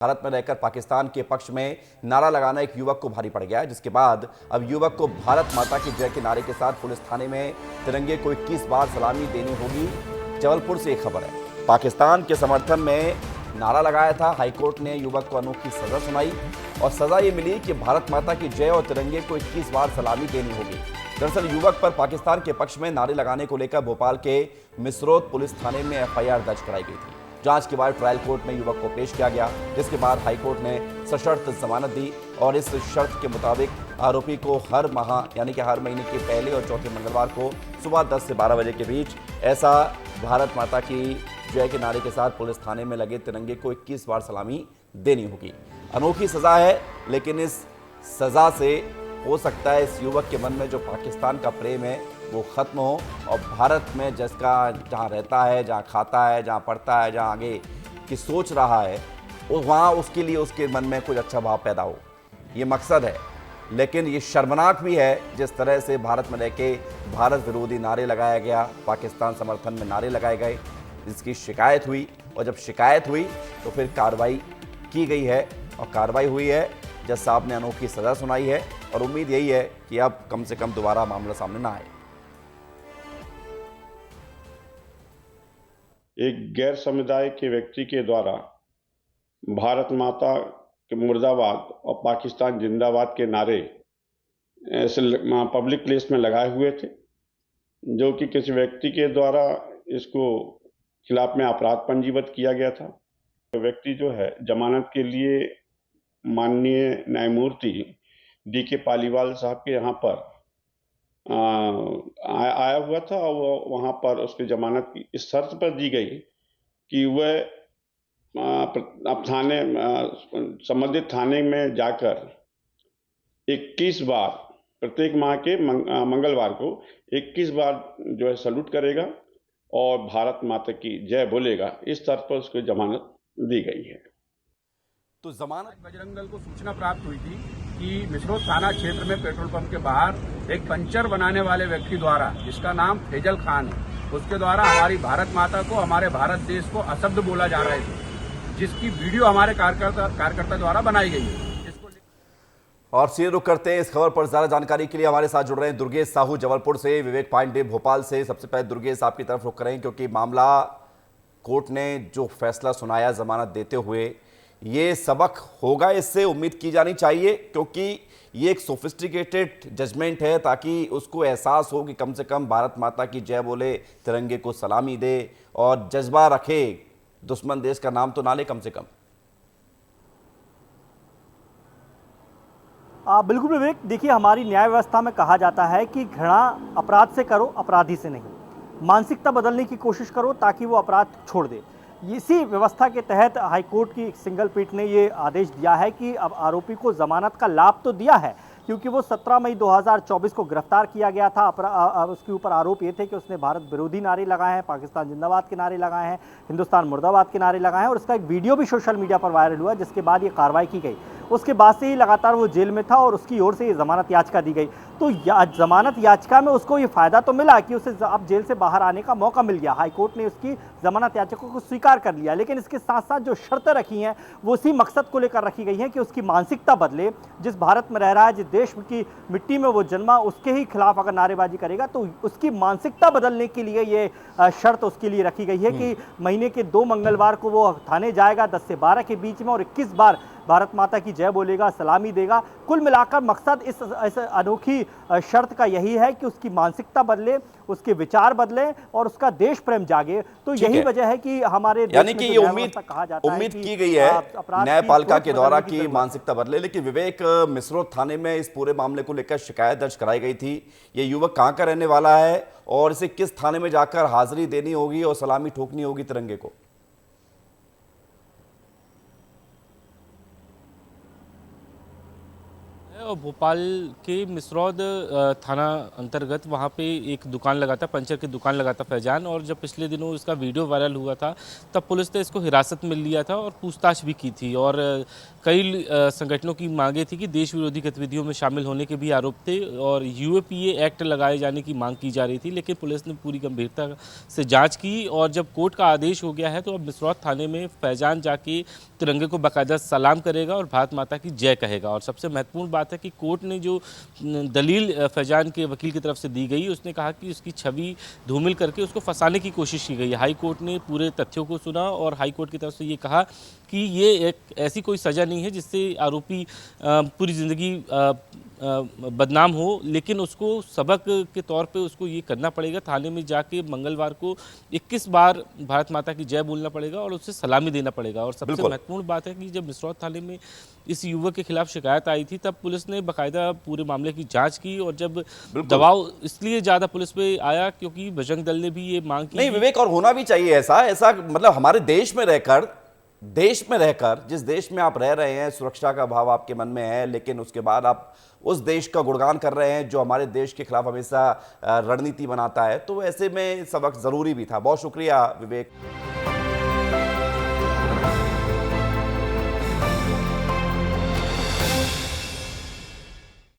भारत में रहकर पाकिस्तान के पक्ष में नारा लगाना एक युवक को भारी पड़ गया है, जिसके बाद अब युवक को भारत माता की जय के नारे के साथ पुलिस थाने में तिरंगे को 21 बार सलामी देनी होगी। जबलपुर से एक खबर है, पाकिस्तान के समर्थन में नारा लगाया था। हाईकोर्ट ने युवक को अनोखी सजा सुनाई और सजा ये मिली कि भारत माता की जय और तिरंगे को 21 बार सलामी देनी होगी। दरअसल युवक पर पाकिस्तान के पक्ष में नारे लगाने को लेकर भोपाल के मिसरोद पुलिस थाने में एफआईआर दर्ज कराई गई थी। जांच के बाद ट्रायल कोर्ट में युवक को पेश किया गया, जिसके बाद हाईकोर्ट ने सशर्त जमानत दी और इस शर्त के मुताबिक आरोपी को हर माह यानी कि हर महीने के पहले और चौथे मंगलवार को सुबह 10 से 12 बजे के बीच ऐसा भारत माता की जय के नारे के साथ पुलिस थाने में लगे तिरंगे को 21 बार सलामी देनी होगी। अनोखी सजा है, लेकिन इस सजा से हो सकता है इस युवक के मन में जो पाकिस्तान का प्रेम है वो खत्म हो और भारत में जिसका जहाँ रहता है, जहाँ खाता है, जहाँ पढ़ता है, जहाँ आगे की सोच रहा है, वहाँ उसके लिए उसके मन में कुछ अच्छा भाव पैदा हो, ये मकसद है। लेकिन ये शर्मनाक भी है जिस तरह से भारत में रह के भारत विरोधी नारे लगाया गया, पाकिस्तान समर्थन में नारे लगाए गए, जिसकी शिकायत हुई और जब शिकायत हुई तो फिर कार्रवाई की गई है और कार्रवाई हुई है। जज साहब ने अनोखी सज़ा सुनाई है और उम्मीद यही है कि अब कम से कम दोबारा मामला सामने ना आए। एक गैर समुदाय के व्यक्ति के द्वारा भारत माता के मुर्दाबाद और पाकिस्तान जिंदाबाद के नारे ऐसे पब्लिक प्लेस में लगाए हुए थे, जो कि किसी व्यक्ति के द्वारा इसको खिलाफ में अपराध पंजीबद्ध किया गया था। तो व्यक्ति जो है जमानत के लिए माननीय न्यायमूर्ति DK पालीवाल साहब के यहाँ पर आया हुआ था और वो वहाँ पर उसकी जमानत इस शर्त पर दी गई कि वह अब संबंधित थाने में जाकर 21 बार प्रत्येक माह के मंगलवार को 21 बार जो है सैल्यूट करेगा और भारत माता की जय बोलेगा। इस शर्त पर उसको जमानत दी गई है। तो जमानत बजरंग दल को सूचना प्राप्त हुई थी कि मिसरोद थाना क्षेत्र में पेट्रोल पंप के बाहर एक पंचर बनाने वाले व्यक्ति द्वारा, जिसका नाम फैजल खान है, उसके द्वारा हमारी भारत माता को, हमारे भारत देश को अशब्द बोला जा रहे थे, जिसकी वीडियो हमारे कार्यकर्ता द्वारा बनाई गई है। और सीधे रुक करते हैं इस खबर पर। ज्यादा जानकारी के लिए हमारे साथ जुड़ रहे हैं दुर्गेश साहू जबलपुर से, विवेक पांडे भोपाल से। सबसे पहले दुर्गेश आपकी तरफ रुक करें, क्योंकि मामला कोर्ट ने जो फैसला सुनाया जमानत देते हुए, ये सबक होगा, इससे उम्मीद की जानी चाहिए, क्योंकि ये एक सोफिस्टिकेटेड जजमेंट है, ताकि उसको एहसास हो कि कम से कम भारत माता की जय बोले, तिरंगे को सलामी दे और जज्बा रखे, दुश्मन देश का नाम तो ना ले कम से कम। बिल्कुल विवेक, देखिए हमारी न्याय व्यवस्था में कहा जाता है कि घृणा अपराध से करो, अपराधी से नहीं। मानसिकता बदलने की कोशिश करो ताकि वो अपराध छोड़ दे। इसी व्यवस्था के तहत हाईकोर्ट की सिंगल पीठ ने ये आदेश दिया है कि अब आरोपी को जमानत का लाभ तो दिया है, क्योंकि वो 17 मई 2024 को गिरफ्तार किया गया था। उसके ऊपर आरोप ये थे कि उसने भारत विरोधी नारे लगाए हैं, पाकिस्तान जिंदाबाद के नारे लगाए हैं, हिंदुस्तान मुर्दाबाद के नारे लगाए हैं और इसका एक वीडियो भी सोशल मीडिया पर वायरल हुआ, जिसके बाद ये कार्रवाई की गई। उसके बाद से ही लगातार वो जेल में था और उसकी ओर से ये जमानत याचिका दी गई। तो जमानत याचिका में उसको ये फायदा तो मिला कि उसे अब जेल से बाहर आने का मौका मिल गया। हाईकोर्ट ने उसकी जमानत याचिका को स्वीकार कर लिया, लेकिन इसके साथ साथ जो शर्तें रखी हैं वो उसी मकसद को लेकर रखी गई हैं कि उसकी मानसिकता बदले। जिस भारत में रह रहा है, जिस देश की मिट्टी में वो जन्मा, उसके ही खिलाफ अगर नारेबाजी करेगा तो उसकी मानसिकता बदलने के लिए ये शर्त उसके लिए रखी गई है कि महीने के 2 मंगलवार को वो थाने जाएगा 10 से 12 के बीच में और 21 बार भारत माता की जय बोलेगा, सलामी देगा। कुल मिलाकर मकसद इस अनोखी शर्त का यही है कि उसकी मानसिकता बदले, उसके विचार बदले और उसका देश प्रेम जागे। तो यही वजह है कि हमारे यानी कि ये उम्मीद की गई है न्यायपालिका के द्वारा कि मानसिकता बदले। लेकिन विवेक, मिसरोद थाने में इस पूरे मामले को लेकर शिकायत दर्ज कराई गई थी। ये युवक कहाँ का रहने वाला है और इसे किस थाने में जाकर हाजिरी देनी होगी और सलामी ठोकनी होगी तिरंगे को? और भोपाल के मिसरौद थाना अंतर्गत वहाँ पे एक दुकान लगाता, पंचर की दुकान लगाता फैजान, और जब पिछले दिनों इसका वीडियो वायरल हुआ था तब पुलिस ने इसको हिरासत में लिया था और पूछताछ भी की थी। और कई संगठनों की मांगे थी कि देश विरोधी गतिविधियों में शामिल होने के भी आरोप थे और यूएपीए एक्ट लगाए जाने की मांग की जा रही थी, लेकिन पुलिस ने पूरी गंभीरता से जाँच की और जब कोर्ट का आदेश हो गया है तो अब मिसरौद थाने में फैजान जाके तिरंगे को बाकायदा सलाम करेगा और भारत माता की जय कहेगा। और सबसे महत्वपूर्ण बात है कि कोर्ट ने जो दलील फैजान के वकील की तरफ से दी गई, उसने कहा कि उसकी छवि धूमिल करके उसको फंसाने की कोशिश की गई है। हाई कोर्ट ने पूरे तथ्यों को सुना और हाई कोर्ट की तरफ से ये कहा कि ये एक ऐसी कोई सज़ा नहीं है जिससे आरोपी पूरी ज़िंदगी बदनाम हो, लेकिन उसको सबक के तौर पे उसको ये करना पड़ेगा, थाने में जाके मंगलवार को 21 बार भारत माता की जय बोलना पड़ेगा और उससे सलामी देना पड़ेगा। और सबसे महत्वपूर्ण बात है कि जब मिसरौद थाने में इस युवक के खिलाफ शिकायत आई थी तब पुलिस ने बाकायदा पूरे मामले की जांच की और जब दबाव इसलिए ज़्यादा पुलिस पे आया क्योंकि बजरंग दल ने भी ये मांग की। नहीं विवेक, और होना भी चाहिए ऐसा मतलब हमारे देश में रहकर जिस देश में आप रह रहे हैं, सुरक्षा का भाव आपके मन में है, लेकिन उसके बाद आप उस देश का गुणगान कर रहे हैं जो हमारे देश के खिलाफ हमेशा रणनीति बनाता है, तो ऐसे में सबक जरूरी भी था। बहुत शुक्रिया विवेक।